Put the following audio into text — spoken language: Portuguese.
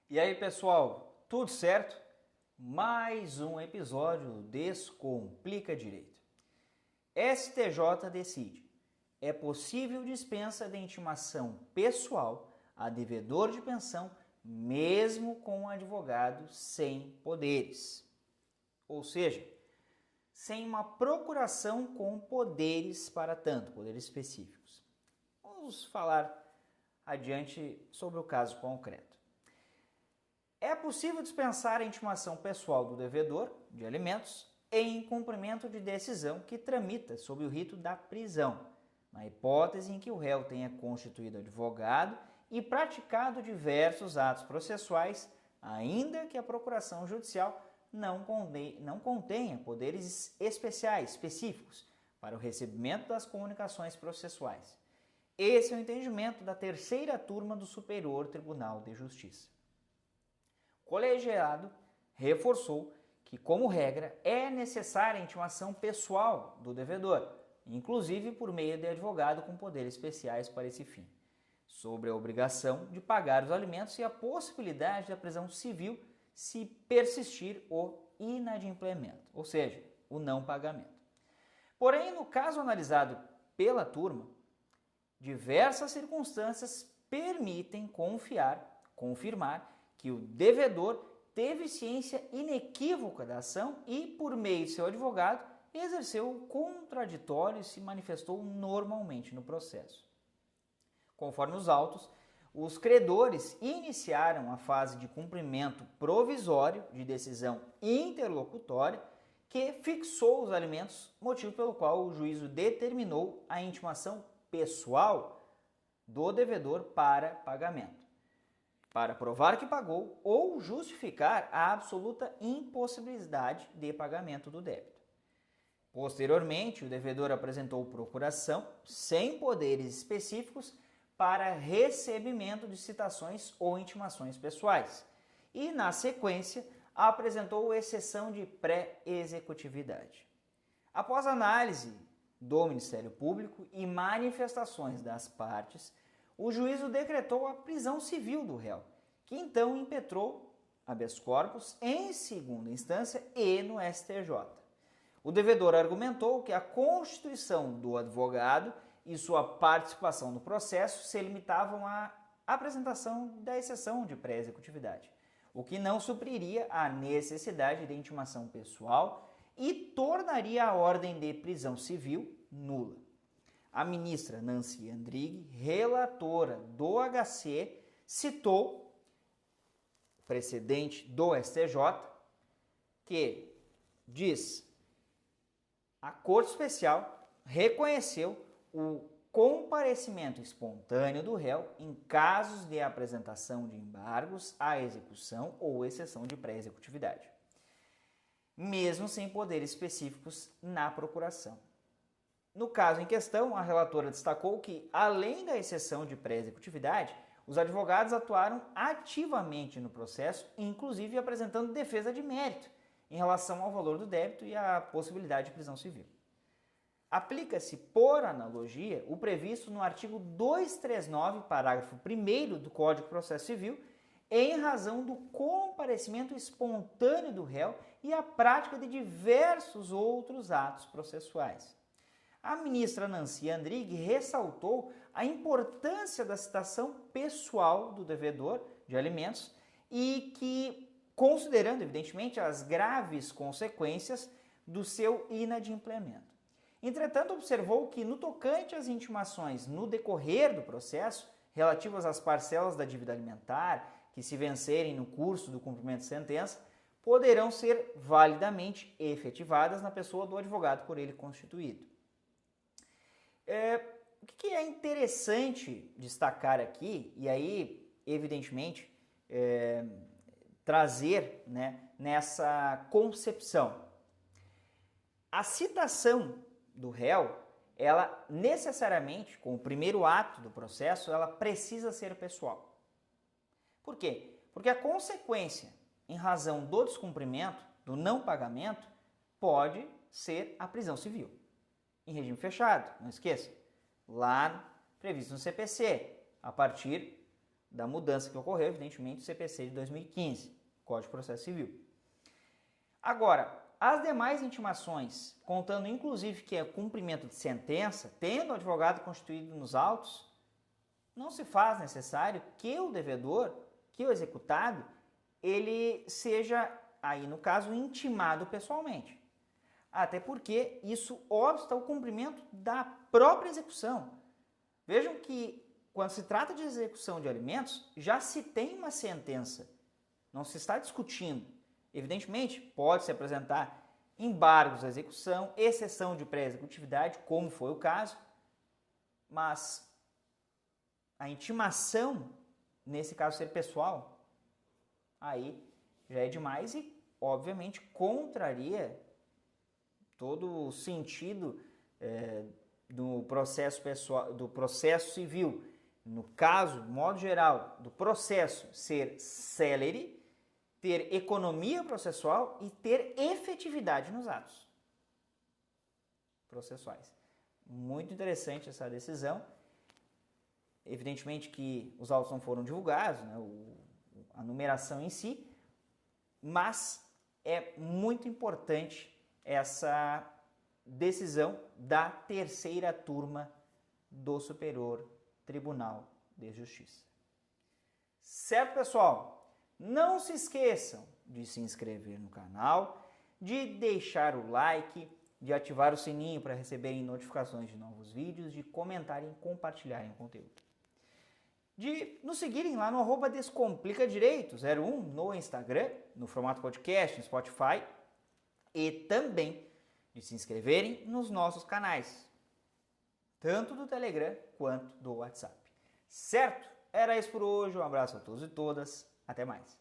E aí, pessoal, tudo certo? Mais um episódio do Descomplica Direito. STJ decide: é possível dispensa de intimação pessoal a devedor de pensão, mesmo com um advogado sem poderes. Ou seja, sem uma procuração com poderes para tanto, poderes específicos. Vamos falar adiante sobre o caso concreto. É possível dispensar a intimação pessoal do devedor de alimentos em cumprimento de decisão que tramita sob o rito da prisão, na hipótese em que o réu tenha constituído advogado e praticado diversos atos processuais, ainda que a procuração judicial não contenha poderes especiais, específicos, para o recebimento das comunicações processuais. Esse é o entendimento da terceira turma do Superior Tribunal de Justiça. O colegiado reforçou que, como regra, é necessária a intimação pessoal do devedor, inclusive por meio de advogado com poderes especiais para esse fim, sobre a obrigação de pagar os alimentos e a possibilidade da prisão civil se persistir o inadimplemento, ou seja, o não pagamento. Porém, no caso analisado pela turma, diversas circunstâncias permitem confirmar que o devedor teve ciência inequívoca da ação e, por meio de seu advogado, exerceu o contraditório e se manifestou normalmente no processo. Conforme os autos, os credores iniciaram a fase de cumprimento provisório de decisão interlocutória que fixou os alimentos, motivo pelo qual o juízo determinou a intimação pessoal do devedor para pagamento, para provar que pagou ou justificar a absoluta impossibilidade de pagamento do débito. Posteriormente, o devedor apresentou procuração sem poderes específicos para recebimento de citações ou intimações pessoais e, na sequência, apresentou exceção de pré-executividade. Após análise do Ministério Público e manifestações das partes, o juízo decretou a prisão civil do réu, que então impetrou habeas corpus em segunda instância e no STJ. O devedor argumentou que a constituição do advogado e sua participação no processo se limitavam à apresentação da exceção de pré-executividade, o que não supriria a necessidade de intimação pessoal e tornaria a ordem de prisão civil nula. A ministra Nancy Andrighi, relatora do HC, citou o precedente do STJ, que diz: a Corte Especial reconheceu o comparecimento espontâneo do réu em casos de apresentação de embargos à execução ou exceção de pré-executividade, mesmo sem poderes específicos na procuração. No caso em questão, a relatora destacou que, além da exceção de pré-executividade, os advogados atuaram ativamente no processo, inclusive apresentando defesa de mérito em relação ao valor do débito e à possibilidade de prisão civil. Aplica-se, por analogia, o previsto no artigo 239, parágrafo 1º do Código de Processo Civil, em razão do comparecimento espontâneo do réu e a prática de diversos outros atos processuais. A ministra Nancy Andrighi ressaltou a importância da citação pessoal do devedor de alimentos e que, considerando, evidentemente, as graves consequências do seu inadimplemento. Entretanto, observou que, no tocante às intimações no decorrer do processo, relativas às parcelas da dívida alimentar, que se vencerem no curso do cumprimento de sentença, poderão ser validamente efetivadas na pessoa do advogado por ele constituído. O que é interessante destacar aqui, e aí, evidentemente, trazer, nessa concepção, a citação do réu, ela necessariamente, com o primeiro ato do processo, ela precisa ser pessoal. Por quê? Porque a consequência, em razão do descumprimento, do não pagamento, pode ser a prisão civil. Em regime fechado, não esqueça, lá previsto no CPC, a partir da mudança que ocorreu, evidentemente, do CPC de 2015, Código de Processo Civil. Agora, as demais intimações, contando inclusive que é cumprimento de sentença, tendo o advogado constituído nos autos, não se faz necessário que o devedor, que o executado, ele seja, aí no caso, intimado pessoalmente. Até porque isso obsta ao cumprimento da própria execução. Vejam que quando se trata de execução de alimentos, já se tem uma sentença, não se está discutindo. Evidentemente, pode-se apresentar embargos à execução, exceção de pré-executividade, como foi o caso, mas a intimação, nesse caso ser pessoal, aí já é demais e, obviamente, contraria todo o sentido do processo pessoal, do processo civil. No caso, de modo geral, do processo ser célere, ter economia processual e ter efetividade nos atos processuais. Muito interessante essa decisão. Evidentemente que os autos não foram divulgados, né, a numeração em si, mas é muito importante essa decisão da terceira turma do Superior Tribunal de Justiça. Certo, pessoal? Não se esqueçam de se inscrever no canal, de deixar o like, de ativar o sininho para receberem notificações de novos vídeos, de comentarem e compartilharem o conteúdo. De nos seguirem lá no @descomplicadireito01 no Instagram, no formato podcast, no Spotify, e também de se inscreverem nos nossos canais, tanto do Telegram quanto do WhatsApp. Certo? Era isso por hoje, um abraço a todos e todas, até mais.